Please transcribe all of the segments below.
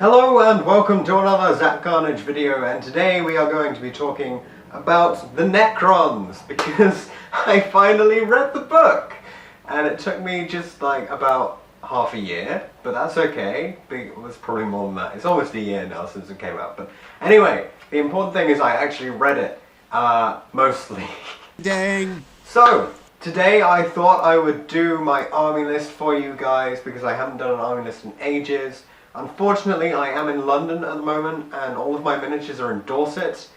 Hello and welcome to another Zap Carnage video, and today we are going to be talking about the Necrons because I finally read the book and it took me just like about half a year, but that's okay. It was probably more than that. It's almost a year now since it came out, but anyway, the important thing is I actually read it, mostly. Dang! So, today I thought I would do my army list for you guys because I haven't done an army list in ages. Unfortunately, I am in London at the moment and all of my miniatures are in Dorset.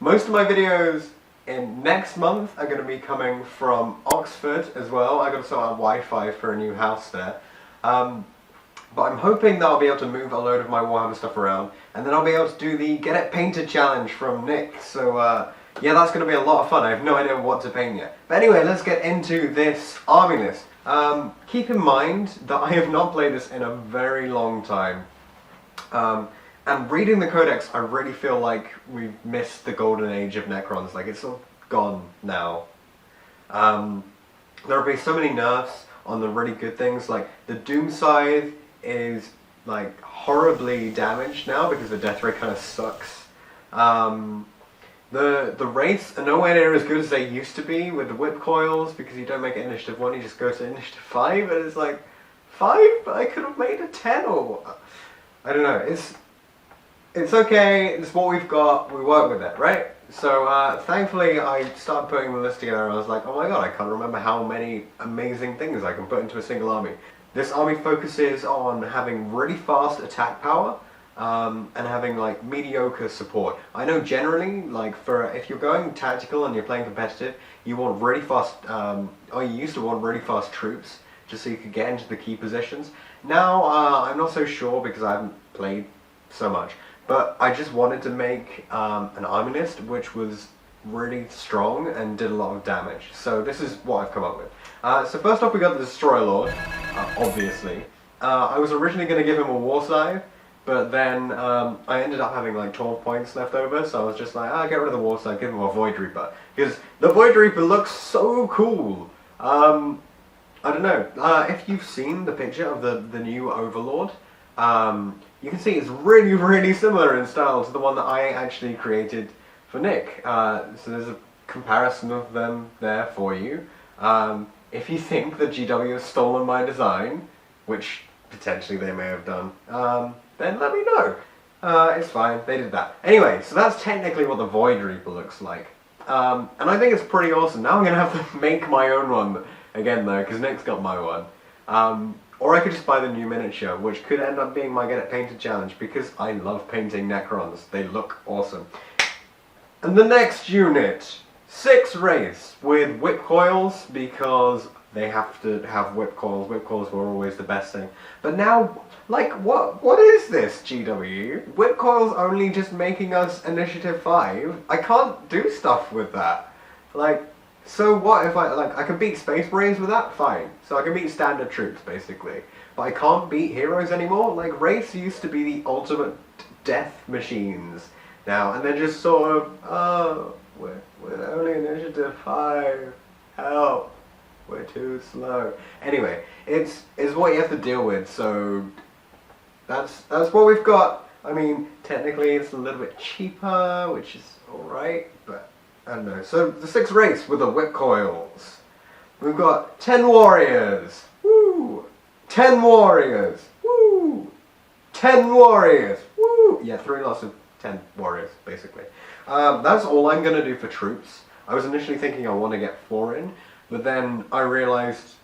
Most of my videos in next month are going to be coming from Oxford as well. I got to sort out Wi-Fi for a new house there. But I'm hoping that I'll be able to move a load of my Warhammer stuff around and then I'll be able to do the Get It Painted challenge from Nick. So yeah, that's going to be a lot of fun. I have no idea what to paint yet. But anyway, let's get into this army list. Keep in mind that I have not played this in a very long time. And reading the Codex, I really feel like we've missed the golden age of Necrons. Like, it's all gone now. There will be so many nerfs on the really good things. Like, the Doom Scythe is, like, horribly damaged now because the death rate kind of sucks. The wraiths are nowhere near as good as they used to be with the whip coils because you don't make it initiative 1, you just go to initiative 5 and it's like 5? But I could have made a 10 or... I don't know, it's okay, it's what we've got, we work with it, right? So thankfully I started putting the list together and I was like, oh my god, I can't remember how many amazing things I can put into a single army. This army focuses on having really fast attack power, and having like mediocre support. I know generally, like if you're going tactical and you're playing competitive, you want really fast, or you used to want really fast troops, just so you could get into the key positions. Now, I'm not so sure because I haven't played so much, but I just wanted to make an army list which was really strong and did a lot of damage. So this is what I've come up with. So first off we got the Destroyer Lord, obviously. I was originally going to give him a War Scythe, but then I ended up having like 12 points left over, so I was just like, get rid of the War Scythe, give him a Void Reaper. Because the Void Reaper looks so cool! I don't know, if you've seen the picture of the new Overlord, you can see it's really, really similar in style to the one that I actually created for Nick. So there's a comparison of them there for you. If you think that GW has stolen my design, which potentially they may have done, then let me know. It's fine, they did that. Anyway, so that's technically what the Void Reaper looks like. And I think it's pretty awesome. Now I'm going to have to make my own one again though, because Nick's got my one. Or I could just buy the new miniature, which could end up being my Get It Painted challenge, because I love painting Necrons. They look awesome. And the next unit, 6 wraiths with whip coils, because they have to have whip coils. Whip coils were always the best thing. But now, like, what is this, GW? Whip coils only just making us initiative 5? I can't do stuff with that. Like, so what if I can beat Space Marines with that? Fine. So I can beat standard troops, basically. But I can't beat heroes anymore? Like, wraiths used to be the ultimate death machines now, and they're just sort of, oh, we're only initiative 5. Help. We're too slow. Anyway, it's what you have to deal with, so that's what we've got. I mean, technically it's a little bit cheaper, which is alright, but I don't know. So the 6 wraiths with the whip coils. We've got 10 warriors. Woo! 10 warriors. Woo! 10 warriors. Woo! Yeah, 3 lots of 10 warriors, basically. That's all I'm going to do for troops. I was initially thinking I want to get 4 in, but then I realized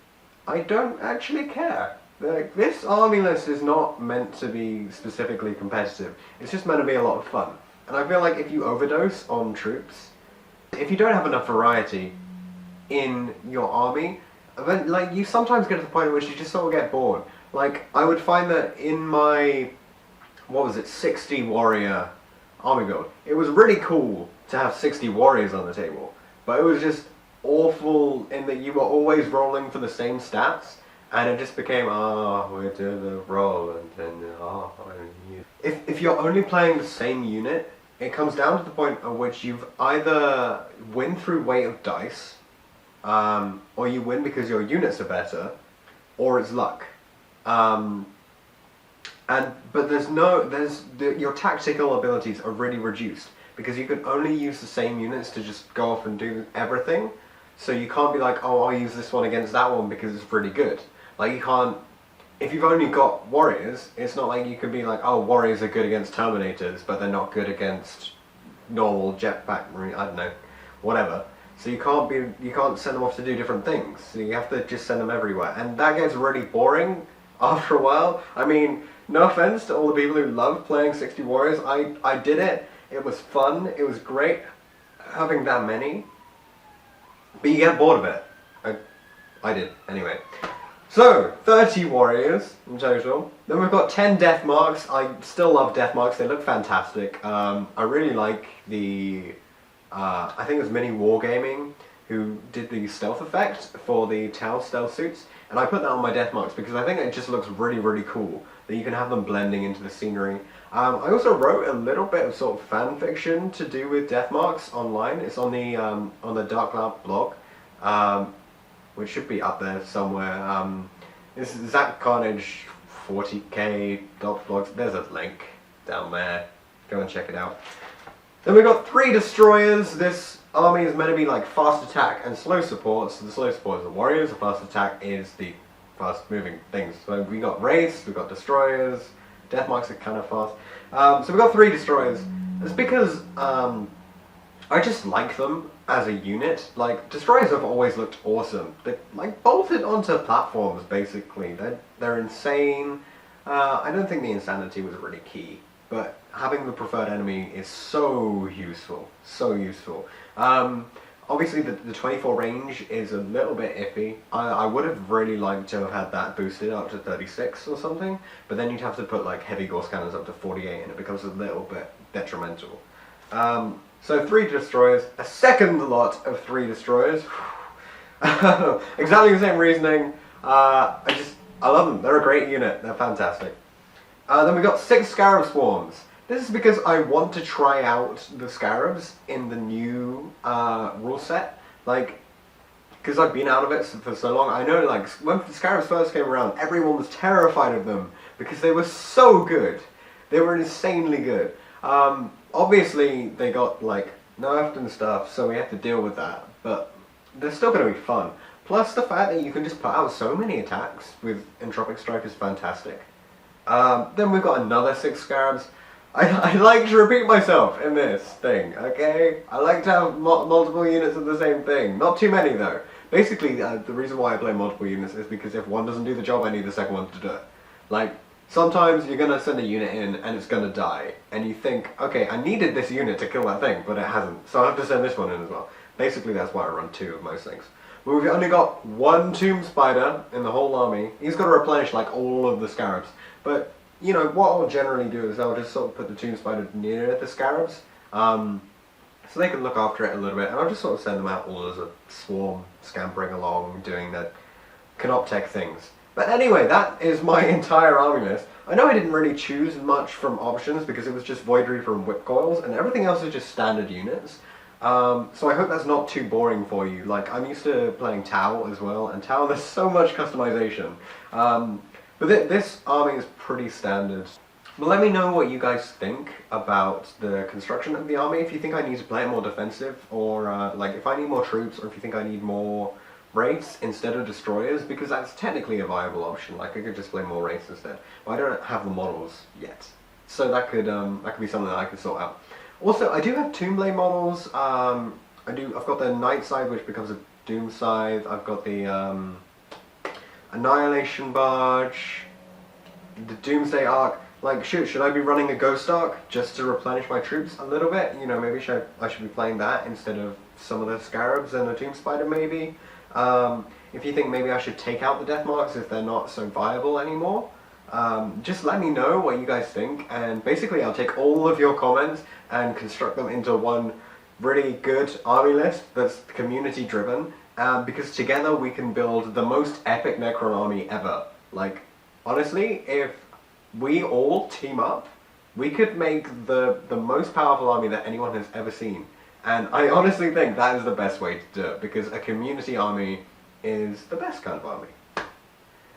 I don't actually care. Like, this army list is not meant to be specifically competitive. It's just meant to be a lot of fun. And I feel like if you overdose on troops, if you don't have enough variety in your army, then like you sometimes get to the point at which you just sort of get bored. Like, I would find that in my, 60 warrior army build, it was really cool to have 60 warriors on the table, but it was just awful in that you were always rolling for the same stats, and it just became, we do the roll, and then, If you're only playing the same unit, it comes down to the point at which you've either win through weight of dice, or you win because your units are better, or it's luck. But your tactical abilities are really reduced because you can only use the same units to just go off and do everything. So you can't be like, oh, I'll use this one against that one because it's really good. Like you can't. If you've only got warriors, it's not like you can be like, oh, warriors are good against terminators, but they're not good against normal jetpack marine. I don't know, whatever. So you can't send them off to do different things. So you have to just send them everywhere, and that gets really boring after a while. I mean, no offense to all the people who love playing 60 warriors. I did it. It was fun. It was great having that many, but you get bored of it. I did anyway. So, 30 warriors in total. Then we've got 10 death marks. I still love death marks. They look fantastic. I really like the I think it was Mini Wargaming who did the stealth effect for the Tau stealth suits, and I put that on my death marks because I think it just looks really, really cool that you can have them blending into the scenery. I also wrote a little bit of sort of fan fiction to do with death marks online. It's on the Dark Cloud blog, which should be up there somewhere. This is Zach Carnage 40k blogs. There's a link down there. Go and check it out. Then we've got 3 destroyers. This army is meant to be like fast attack and slow support. So the slow support is the warriors, the fast attack is the fast moving things. So we got wraiths, we've got destroyers, death marks are kind of fast. So we've got 3 destroyers. It's because I just like them as a unit. Like, destroyers have always looked awesome. They're like bolted onto platforms basically. They're insane. I don't think the insanity was really key, but having the preferred enemy is so useful, so useful. Obviously the 24 range is a little bit iffy. I would have really liked to have had that boosted up to 36 or something, but then you'd have to put like heavy gore scanners up to 48 and it becomes a little bit detrimental. So 3 destroyers, a second lot of 3 destroyers. Exactly the same reasoning. I love them. They're a great unit. They're fantastic. Then we got 6 Scarab Swarms. This is because I want to try out the Scarabs in the new rule set. Like, because I've been out of it for so long. I know, like, when the Scarabs first came around, everyone was terrified of them because they were so good. They were insanely good. Obviously, they got, like, nerfed and stuff, so we have to deal with that. But they're still going to be fun. Plus, the fact that you can just put out so many attacks with Entropic Strike is fantastic. Then we've got another 6 Scarabs. I like to repeat myself in this thing, okay? I like to have multiple units of the same thing. Not too many, though. Basically, the reason why I play multiple units is because if one doesn't do the job, I need the second one to do it. Like, sometimes you're going to send a unit in and it's going to die. And you think, okay, I needed this unit to kill that thing, but it hasn't. So I have to send this one in as well. Basically, that's why I run 2 of most things. But we've only got 1 Tomb Spider in the whole army. He's got to replenish, like, all of the Scarabs. But, you know, what I'll generally do is I'll just sort of put the Tomb Spider near the Scarabs. So they can look after it a little bit. And I'll just sort of send them out all as a swarm, scampering along, doing the Canoptech things. But anyway, that is my entire army list. I know I didn't really choose much from options because it was just Void Reaper and Whip Coils, and everything else is just standard units. So I hope that's not too boring for you. Like, I'm used to playing Tau as well, and Tau, there's so much customization. But this army is pretty standard. But let me know what you guys think about the construction of the army, if you think I need to play it more defensive, or like if I need more troops, or if you think I need more wraiths instead of destroyers, because that's technically a viable option. Like, I could just play more wraiths instead. But I don't have the models yet. So that could be something that I could sort out. Also, I do have Tombblade models. I've got the Night Scythe, which becomes a Doom Scythe. I've got the Annihilation Barge, the Doomsday Arc. Like, should I be running a Ghost Arc just to replenish my troops a little bit? You know, maybe I should be playing that instead of some of the Scarabs and a Tomb Spider, maybe. If you think maybe I should take out the Death Marks if they're not so viable anymore, just let me know what you guys think, and basically I'll take all of your comments and construct them into one really good army list that's community driven, because together we can build the most epic Necron army ever. Like, honestly, if we all team up, we could make the most powerful army that anyone has ever seen. And I honestly think that is the best way to do it, because a community army is the best kind of army.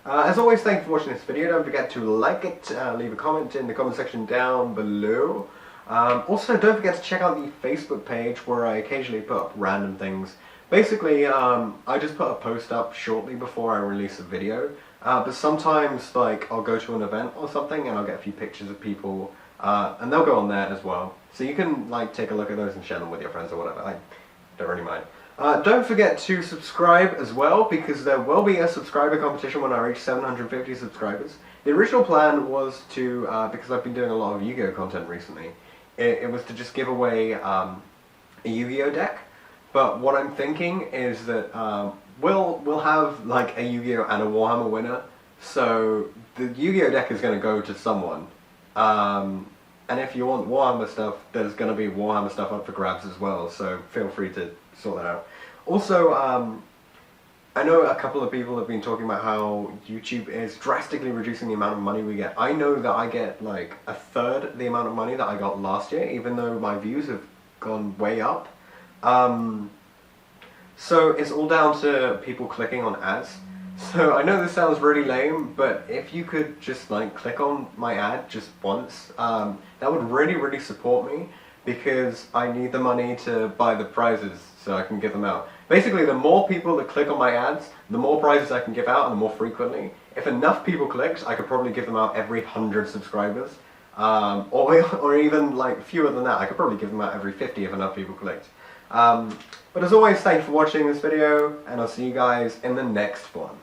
As always, thanks for watching this video. Don't forget to like it, leave a comment in the comment section down below. Also, don't forget to check out the Facebook page where I occasionally put up random things. Basically, I just put a post up shortly before I release a video. But sometimes, like, I'll go to an event or something and I'll get a few pictures of people, and they'll go on there as well. So you can, like, take a look at those and share them with your friends or whatever. I don't really mind. Don't forget to subscribe as well, because there will be a subscriber competition when I reach 750 subscribers. The original plan was to, because I've been doing a lot of Yu-Gi-Oh content recently, it was to just give away a Yu-Gi-Oh deck. But what I'm thinking is that we'll have like a Yu-Gi-Oh and a Warhammer winner. So the Yu-Gi-Oh deck is going to go to someone. And if you want Warhammer stuff, there's going to be Warhammer stuff up for grabs as well. So feel free to sort that out. Also, I know a couple of people have been talking about how YouTube is drastically reducing the amount of money we get. I know that I get like a third the amount of money that I got last year, even though my views have gone way up. So it's all down to people clicking on ads. So I know this sounds really lame, but if you could just like click on my ad just once, that would really support me, because I need the money to buy the prizes so I can give them out. Basically, the more people that click on my ads, the more prizes I can give out and the more frequently. If enough people clicked, I could probably give them out every 100 subscribers. Or even like fewer than that. I could probably give them out every 50 if enough people clicked. But as always, thanks for watching this video, and I'll see you guys in the next one.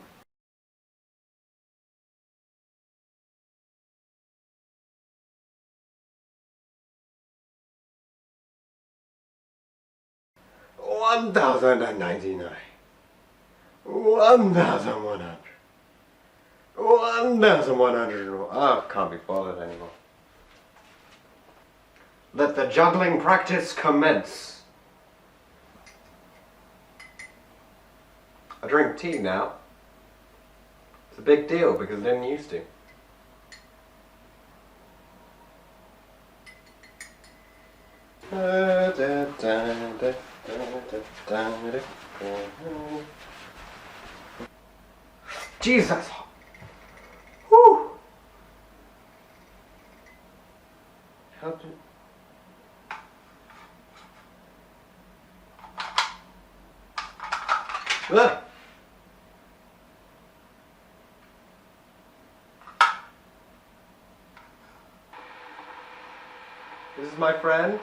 $1,099, 1,100, 1,100. Oh, can't be bothered anymore. Let the juggling practice commence. I drink tea now. It's a big deal because I didn't used to. Jesus! Whew! How do... Look! This is my friend.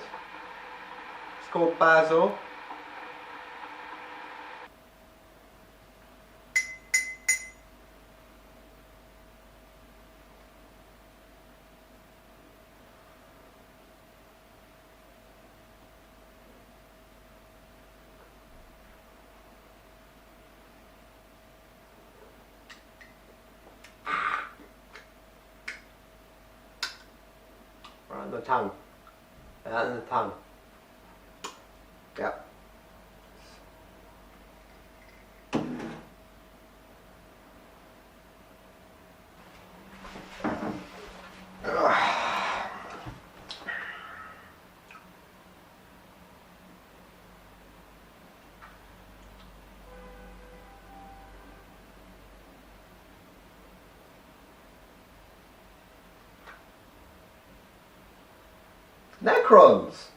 It's called Basil. Right on the tongue. Right on the tongue. Yep. Necrons!